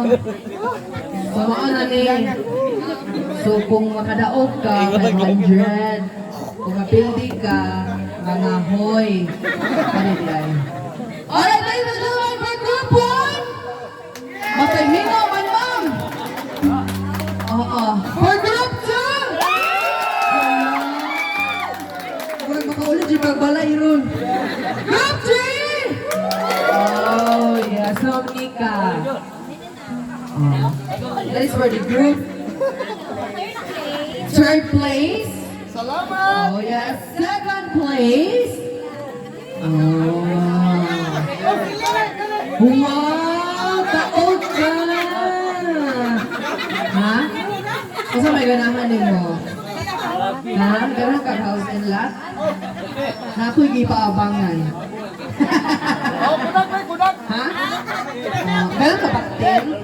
So, ano ni? So, kung makadaog ka, 500. Kung mapildi ka, mga hoy. Panitlay. Alright, ladies and gentlemen, for group 1! Matay-mingaw man, ma'am! Oo. For group 2! Huwag makaulit yung pagbalay ron. Group 3! Oh, yes. So, Mika. That is for the group. Third place. Salamat! Oh, yes. Second place. Oh. Wow! Taog ka! Ha? Kasi may ganahan din mo. Ha? Ganun ka house and lot? Na ako'y gipaabangan. Oh, kudak! Ha? Ganun ka baktin?